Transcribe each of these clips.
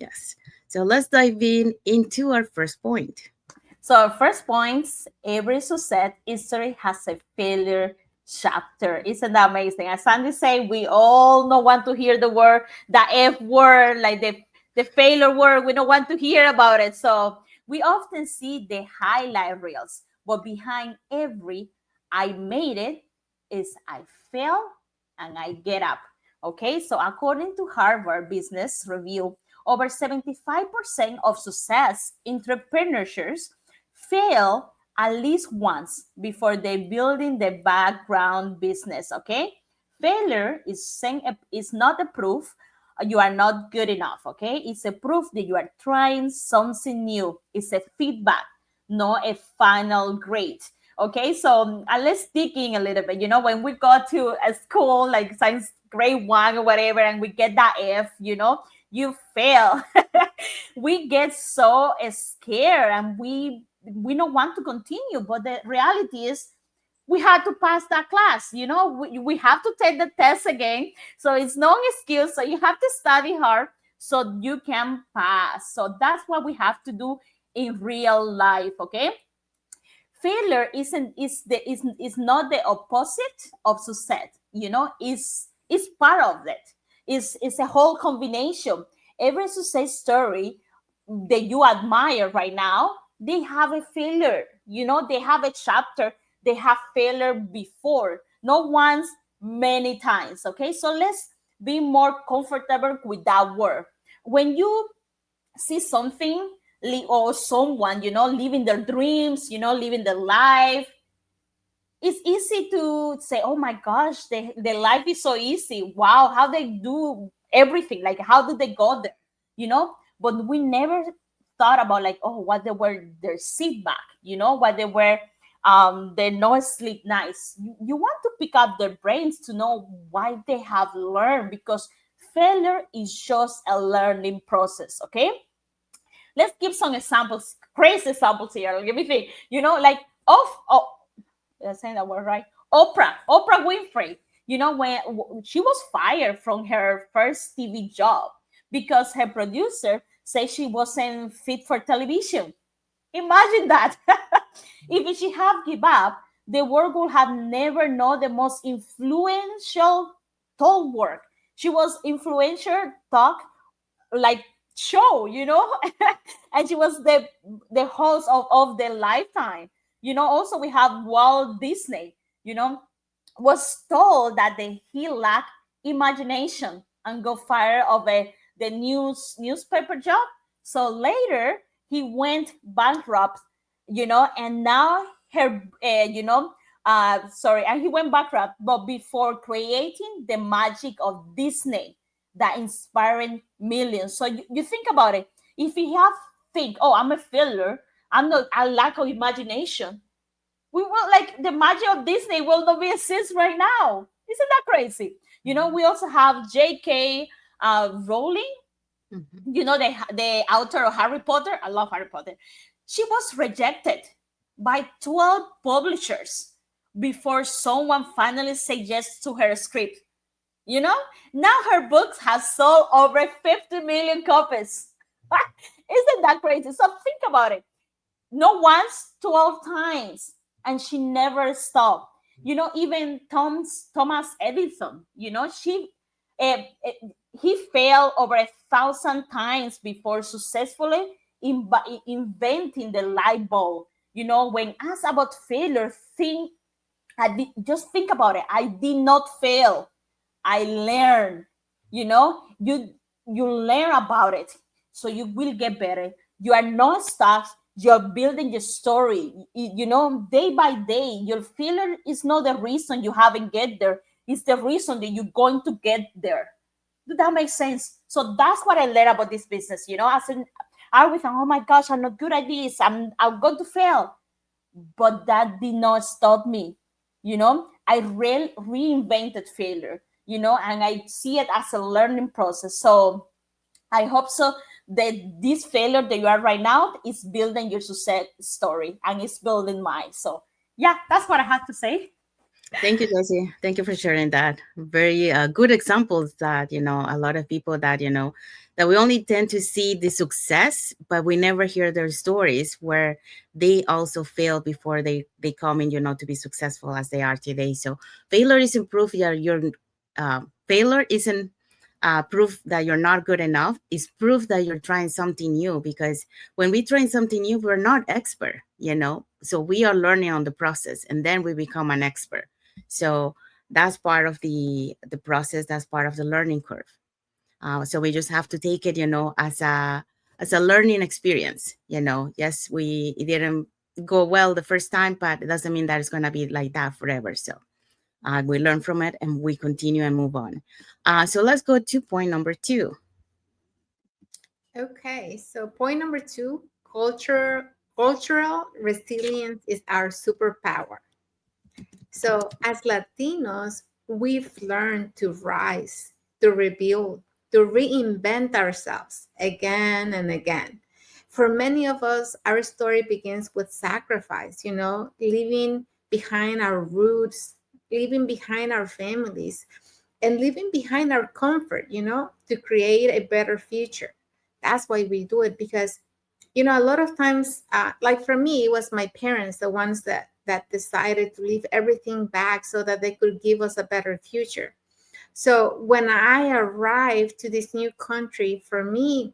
Yes. So let's dive in into our first point. So our first points, every success history has a failure chapter. Isn't that amazing? As Sandy say, we all don't want to hear the F word, like the failure word. We don't want to hear about it. So we often see the highlight reels, but behind every I made it is I fail and I get up. Okay, so according to Harvard Business Review, over 75% of success entrepreneurs fail at least once before they building the background business. Okay, failure is not a proof you are not good enough. Okay, it's a proof that you are trying something new. It's a feedback, not a final grade. Okay, so let's dig in a little bit. When we go to a school like science grade one or whatever, and we get that F, you fail. We get so scared, and we don't want to continue. But the reality is, we had to pass that class. We have to take the test again. So it's no excuse. So you have to study hard so you can pass. So that's what we have to do in real life. Okay, failure is not the opposite of success. Is part of it. It's a whole combination. Every success story that you admire right now, they have a failure. They have a chapter. They have failure before, not once, many times. Okay, so let's be more comfortable with that word. When you see something or someone, living their dreams, living their life, it's easy to say, oh my gosh, the life is so easy. Wow, how they do everything. Like, how do they go there? But we never thought about, like, oh, what they were their setback, what they were they no sleep nights. You want to pick up their brains to know why they have learned, because failure is just a learning process. Okay, let's give some examples, crazy examples here. Let me think. Like, oh, I'm saying that word right. Oprah Winfrey. When she was fired from her first TV job because her producer said she wasn't fit for television. Imagine that. If she had give up, the world would have never known the most influential talk work. She was influential talk, like, show, and she was the host of the Lifetime. Also we have Walt Disney, was told that he lacked imagination and got fired of the newspaper job. So later he went bankrupt, and now her sorry, and he went bankrupt, but before creating the magic of Disney that inspiring millions. So you think about it. If you have think, oh, I'm a failure, I lack of imagination, we will, like, the magic of Disney will not be exist right now. Isn't that crazy? We also have J.K. Rowling, Mhm. the author of Harry Potter. I love Harry Potter. She was rejected by 12 publishers before someone finally said yes to her script. You know, now her books have sold over 50 million copies. Isn't that crazy? So think about it. Not once, 12 times. And she never stopped. Even Thomas Edison, uh, uh, he failed over 1,000 times before successfully inventing the light bulb. When asked about failure, just think about it. I did not fail. I learned. You learn about it, so you will get better. You are not stuck. You're building your story. Day by day. Your failure is not the reason you haven't get there. It's the reason that you're going to get there. Does that make sense? So that's what I learned about this business. I was like, oh my gosh, I'm not good at this. I'm going to fail, but that did not stop me. I reinvented failure, and I see it as a learning process. So I hope so that this failure that you are right now is building your success story, and it's building mine. So yeah, that's what I have to say. Thank you, Josie. Thank you for sharing that. Very good examples that, a lot of people that, that we only tend to see the success, but we never hear their stories where they also failed before they come in, to be successful as they are today. So failure isn't proof that failure isn't proof that you're not good enough. It's proof that you're trying something new, because when we try something new, we're not expert, so we are learning on the process, and then we become an expert. So that's part of the process. That's part of the learning curve. So we just have to take it, as a learning experience. Yes, it didn't go well the first time, but it doesn't mean that it's going to be like that forever. So we learn from it and we continue and move on. So let's go to point number 2. Okay, so point number 2, cultural resilience is our superpower. So as Latinos, we've learned to rise, to rebuild, to reinvent ourselves again and again. For many of us, our story begins with sacrifice, leaving behind our roots, leaving behind our families, and leaving behind our comfort, to create a better future. That's why we do it, because a lot of times, like for me, it was my parents, the ones that decided to leave everything back so that they could give us a better future. So when I arrived to this new country, for me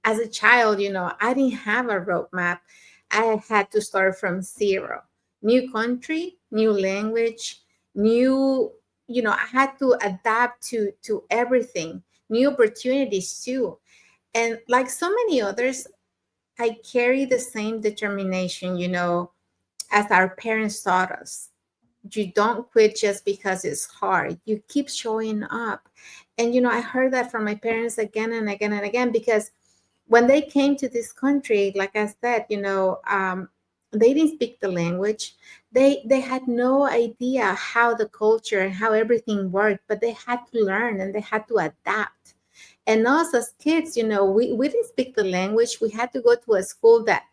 as a child, I didn't have a roadmap. I had to start from zero. New country, new language, new, I had to adapt to everything, new opportunities too. And like so many others, I carry the same determination, as our parents taught us. You don't quit just because it's hard. You keep showing up. And, I heard that from my parents again and again and again, because when they came to this country, like I said, they didn't speak the language. They had no idea how the culture and how everything worked, but they had to learn and they had to adapt. And us as kids, we didn't speak the language. We had to go to a school that,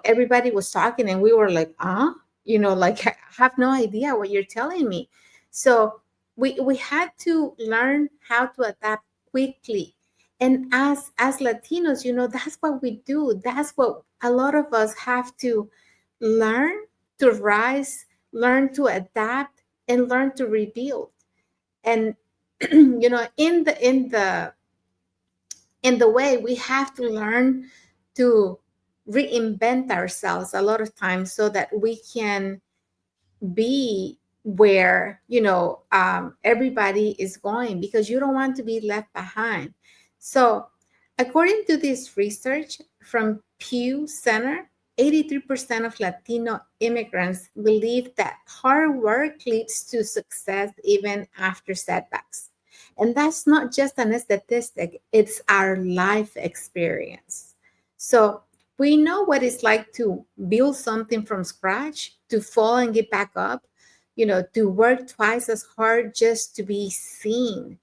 everybody was talking and we were like, like I have no idea what you're telling me. So we had to learn how to adapt quickly. And as Latinos, that's what we do. That's what a lot of us have to learn, to rise, learn to adapt, and learn to rebuild. And in the way, we have to learn to reinvent ourselves a lot of times so that we can be where everybody is going, because you don't want to be left behind. So according to this research from Pew Center, 83% of Latino immigrants believe that hard work leads to success even after setbacks. And that's not just a statistic, it's our life experience. So we know what it's like to build something from scratch, to fall and get back up, to work twice as hard just to be seen.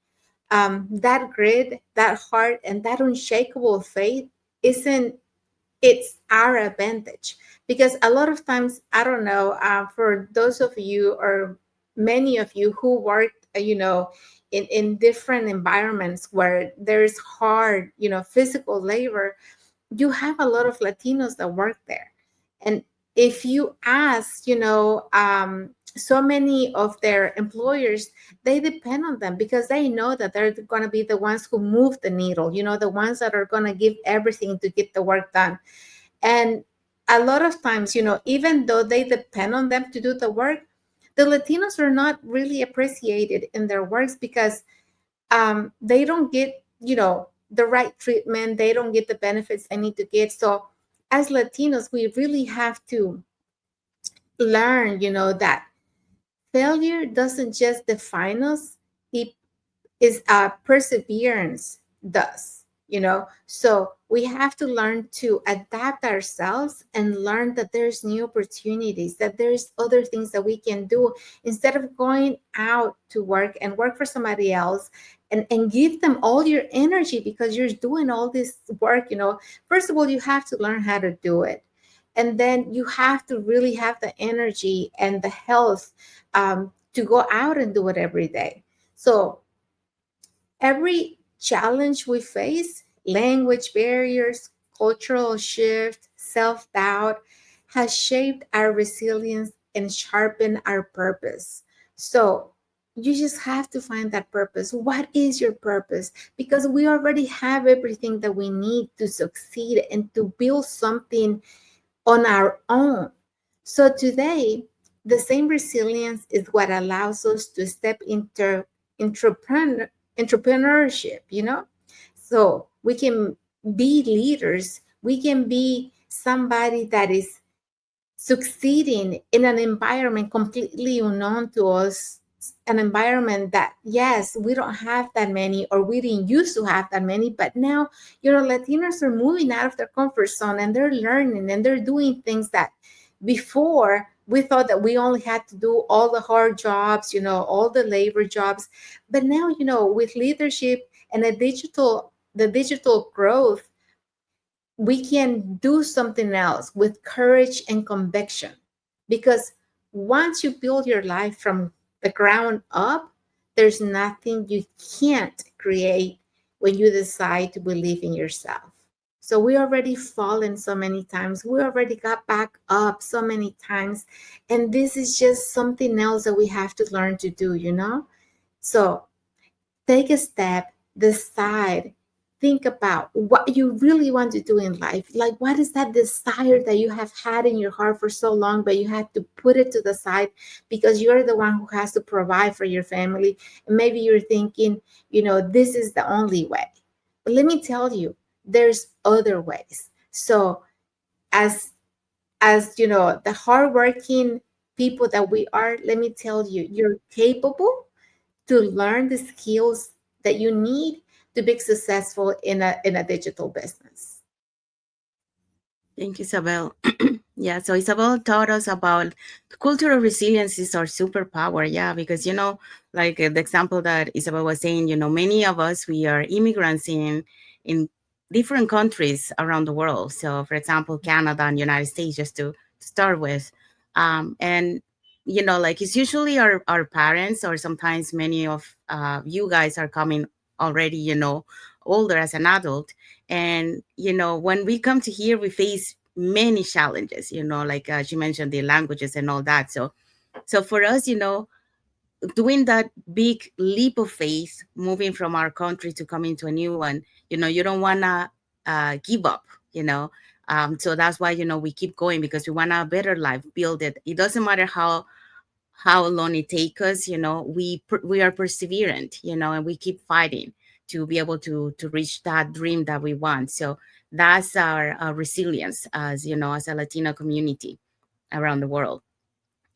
That grit, that heart, and that unshakable faith isn't it's our advantage, because a lot of times, I don't know, for those of you or many of you who worked in different environments where there's hard physical labor, you have a lot of Latinos that work there. And if you ask, so many of their employers, they depend on them because they know that they're going to be the ones who move the needle, the ones that are going to give everything to get the work done. And a lot of times, even though they depend on them to do the work, the Latinos are not really appreciated in their works because they don't get, the right treatment. They don't get the benefits they need to get. So as Latinos, we really have to learn, that failure doesn't just define us, it is perseverance does, so we have to learn to adapt ourselves and learn that there's new opportunities, that there's other things that we can do instead of going out to work and work for somebody else and give them all your energy because you're doing all this work. First of all, you have to learn how to do it, and then you have to really have the energy and the health to go out and do it every day. So every challenge we face, language barriers, cultural shift, self-doubt, has shaped our resilience and sharpened our purpose. So you just have to find that purpose. What is your purpose? Because we already have everything that we need to succeed and to build something on our own. So today, the same resilience is what allows us to step into entrepreneurship, you know? So we can be leaders, we can be somebody that is succeeding in an environment completely unknown to us, an environment that, yes, we don't have that many, or we didn't used to have that many, but now, Latinos are moving out of their comfort zone and they're learning and they're doing things that before we thought that we only had to do all the hard jobs, all the labor jobs. But now, with leadership and the digital growth, we can do something else with courage and conviction. Because once you build your life from the ground up, there's nothing you can't create when you decide to believe in yourself. So we already fallen so many times. We already got back up so many times. And this is just something else that we have to learn to do. So take a step, decide, think about what you really want to do in life. Like, what is that desire that you have had in your heart for so long, but you had to put it to the side because you're the one who has to provide for your family? And maybe you're thinking, this is the only way. But let me tell you, there's other ways. So as the hardworking people that we are, let me tell you, you're capable to learn the skills that you need to be successful in a digital business. Thank you, Isabel. Yeah, so Isabel taught us about cultural resilience is our superpower. Yeah, because, like the example that Isabel was saying, many of us, we are immigrants in different countries around the world. So, for example, Canada and United States, just to start with. And, like it's usually our parents, or sometimes many of you guys are coming already, older as an adult. And, when we come to here, we face many challenges, like she mentioned, the languages and all that. So for us, doing that big leap of faith, moving from our country to coming to a new one, you don't want to give up, so that's why, we keep going, because we want a better life, build it. It doesn't matter how long it takes us, we are perseverant, and we keep fighting to be able to reach that dream that we want. So that's our resilience as, as a Latino community around the world.